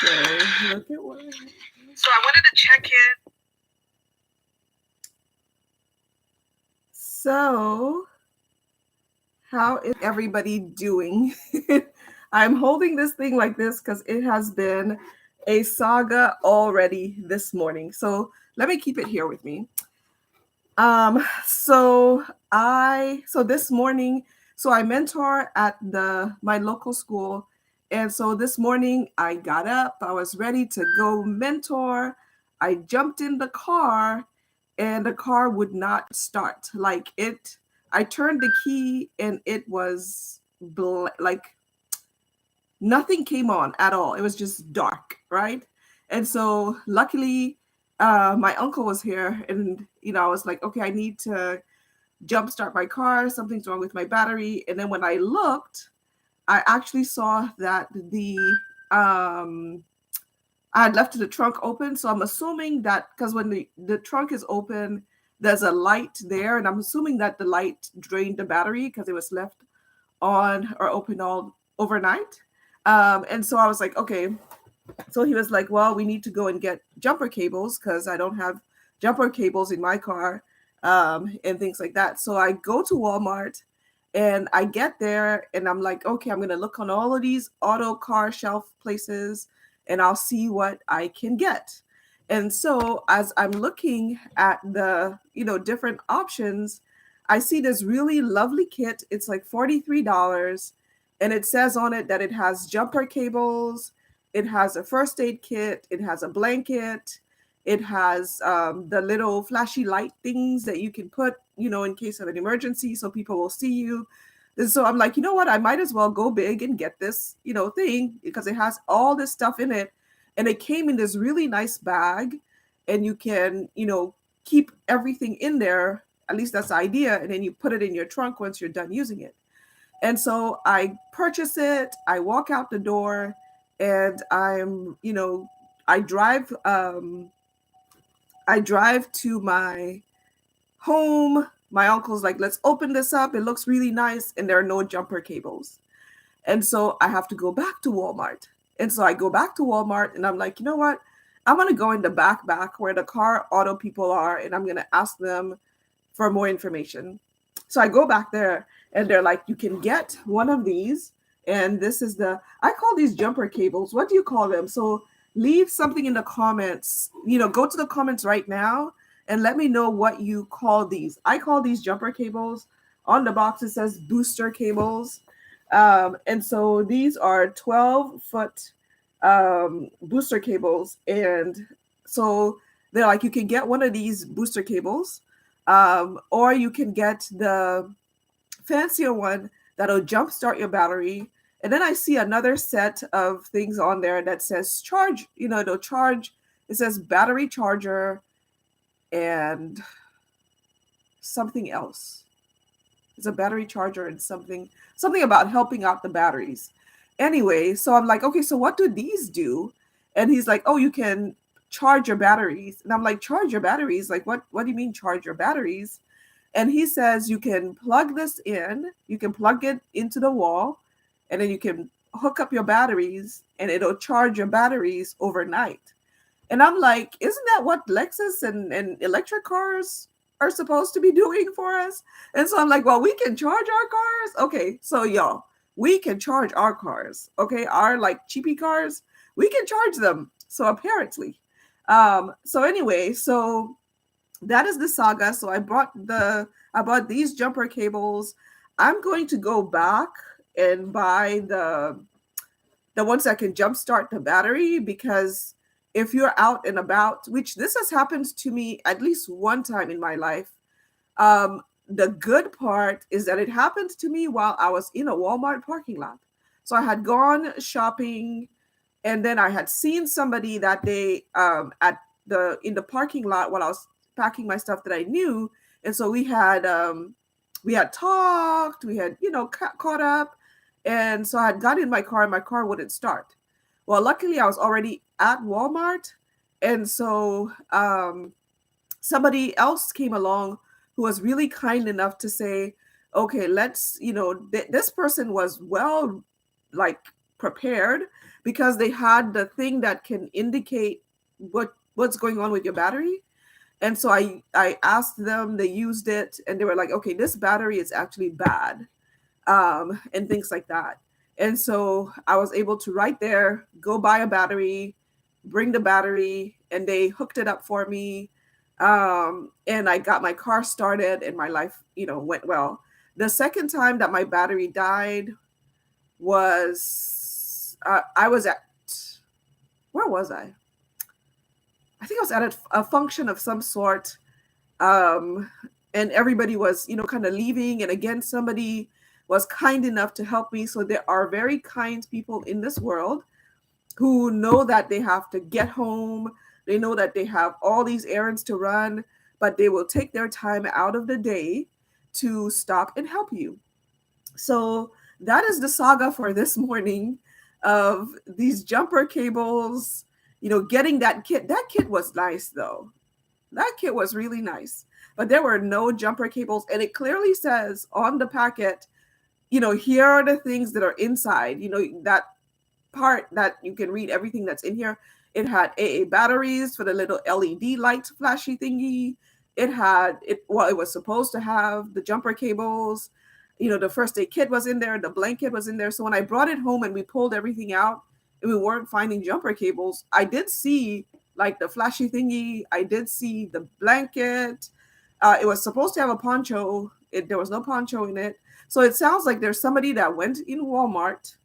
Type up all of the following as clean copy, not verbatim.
Okay, look at what I have. So I wanted to check in. So, how is everybody doing? I'm holding this thing like this because it has been a saga already this morning. So let me keep it here with me. So this morning, so I mentor at my local school, and so this morning I got up, I was ready to go mentor. I jumped in the car, and the car would not start. I turned the key, and it was like nothing came on at all. It was just dark, right? And so luckily, my uncle was here, and I was like, okay, I need to jumpstart my car. Something's wrong with my battery. And then when I looked, I actually saw that um, I had left the trunk open. So I'm assuming that because when the trunk is open, there's a light there, and I'm assuming that the light drained the battery because it was left on or open all overnight. And so I was like, okay. So he was like, well, we need to go and get jumper cables because I don't have jumper cables in my car, and things like that. So I go to Walmart and I get there and I'm like, okay, I'm going to look on all of these auto car shelf places and I'll see what I can get. And so as I'm looking at the, different options, I see this really lovely kit. It's like $43, and it says on it that it has jumper cables, it has a first aid kit, it has a blanket, it has the little flashy light things that you can put, in case of an emergency so people will see you. And so I'm like, you know what? I might as well go big and get this, thing because it has all this stuff in it. And it came in this really nice bag, and you can, keep everything in there. At least that's the idea. And then you put it in your trunk once you're done using it. And so I purchase it, I walk out the door, and I drive I drive to my home. My uncle's like, let's open this up. It looks really nice, and there are no jumper cables. And so I have to go back to Walmart. And so I go back to Walmart, and I'm like, you know what? I'm gonna go in the back where the car auto people are, and I'm gonna ask them for more information. So I go back there, and they're like, you can get one of these, and this is I call these jumper cables. What do you call them? So leave something in the comments. Go to the comments right now and let me know what you call these. I call these jumper cables. On the box it says booster cables. And so these are 12-foot booster cables. And so they're like, you can get one of these booster cables, or you can get the fancier one that'll jumpstart your battery. And then I see another set of things on there that says charge, it'll charge. It says battery charger and something else. It's a battery charger and something about helping out the batteries. Anyway, so I'm like, okay, so what do these do? And he's like, oh, you can charge your batteries. And I'm like, charge your batteries? Like, what do you mean charge your batteries? And he says you can plug this in, you can plug it into the wall, and then you can hook up your batteries and it'll charge your batteries overnight. And I'm like, isn't that what Lexus and electric cars are supposed to be doing for us? And so I'm like, well, we can charge our cars. Okay, so y'all, we can charge our cars. Okay, our like cheapy cars, we can charge them. So apparently, so anyway, so that is the saga. So I bought these jumper cables. I'm going to go back and buy the ones that can jumpstart the battery, because if you're out and about, which this has happened to me at least one time in my life, um, the good part is that it happened to me while I was in a Walmart parking lot. So I had gone shopping, and then I had seen somebody that day at the in the parking lot while I was packing my stuff that I knew, and so we had talked, we had caught up, and so I had got in my car and my car wouldn't start. Well, luckily I was already at Walmart, and so somebody else came along who was really kind enough to say, okay, let's this person was well like prepared, because they had the thing that can indicate what's going on with your battery. And so I asked them, they used it, and they were like, okay, this battery is actually bad, and things like that. And so I was able to right there go buy a battery, bring the battery, and they hooked it up for me. And I got my car started, and my life, went well. The second time that my battery died was, I was at, where was I? I think I was at a function of some sort, um, and everybody was, kind of leaving. And again, somebody was kind enough to help me. So there are very kind people in this world who know that they have to get home. They know that they have all these errands to run, but they will take their time out of the day to stop and help you. So that is the saga for this morning of these jumper cables, getting that kit. That kit was nice though. That kit was really nice. But there were no jumper cables, and it clearly says on the packet, here are the things that are inside. That part that you can read everything that's in here. It had AA batteries for the little LED light flashy thingy. It was supposed to have the jumper cables. The first aid kit was in there, the blanket was in there. So when I brought it home and we pulled everything out and we weren't finding jumper cables, I did see like the flashy thingy. I did see the blanket. It was supposed to have a poncho. There was no poncho in it. So it sounds like there's somebody that went in Walmart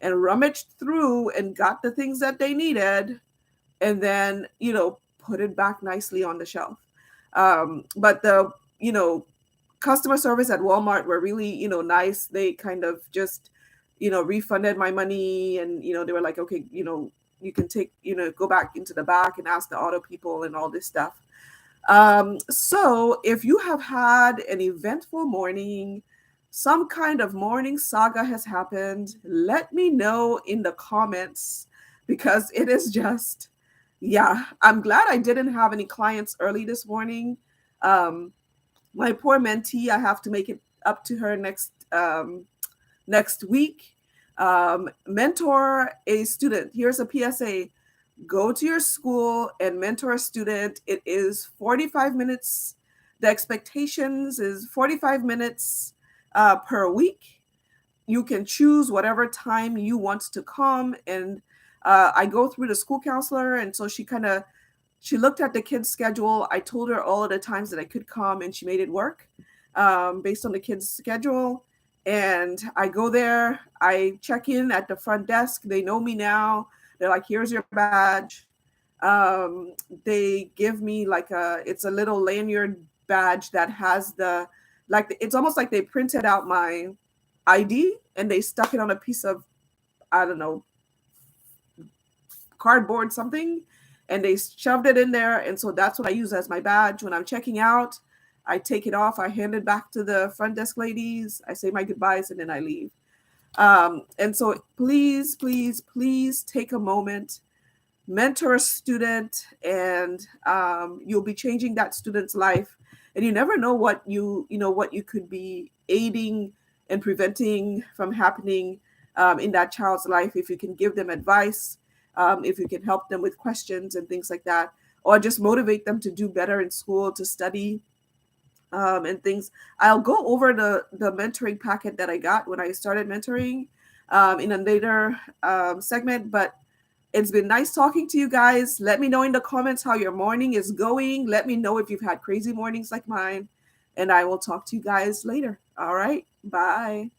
and rummaged through and got the things that they needed, and then put it back nicely on the shelf. But the customer service at Walmart were really nice. They kind of just refunded my money, and they were like, okay, you can take go back into the back and ask the auto people and all this stuff. So if you have had an eventful morning, some kind of morning saga has happened, let me know in the comments, because it is just, yeah, I'm glad I didn't have any clients early this morning. Um, my poor mentee, I have to make it up to her next week. Mentor a student. Here's a PSA: go to your school and mentor a student. It is 45 minutes. The expectations is 45 minutes per week. You can choose whatever time you want to come. And I go through the school counselor. And so she looked at the kids' schedule. I told her all of the times that I could come, and she made it work based on the kids' schedule. And I go there, I check in at the front desk. They know me now. They're like, here's your badge. They give me it's a little lanyard badge that has it's almost like they printed out my ID and they stuck it on a piece of, I don't know, cardboard something, and they shoved it in there. And so that's what I use as my badge. When I'm checking out, I take it off, I hand it back to the front desk ladies, I say my goodbyes, and then I leave. And so please, please, please take a moment, mentor a student, and you'll be changing that student's life. And you never know what what you could be aiding and preventing from happening in that child's life if you can give them advice, if you can help them with questions and things like that, or just motivate them to do better in school, to study, and things. I'll go over the mentoring packet that I got when I started mentoring in a later segment. But it's been nice talking to you guys. Let me know in the comments how your morning is going. Let me know if you've had crazy mornings like mine. And I will talk to you guys later. All right. Bye.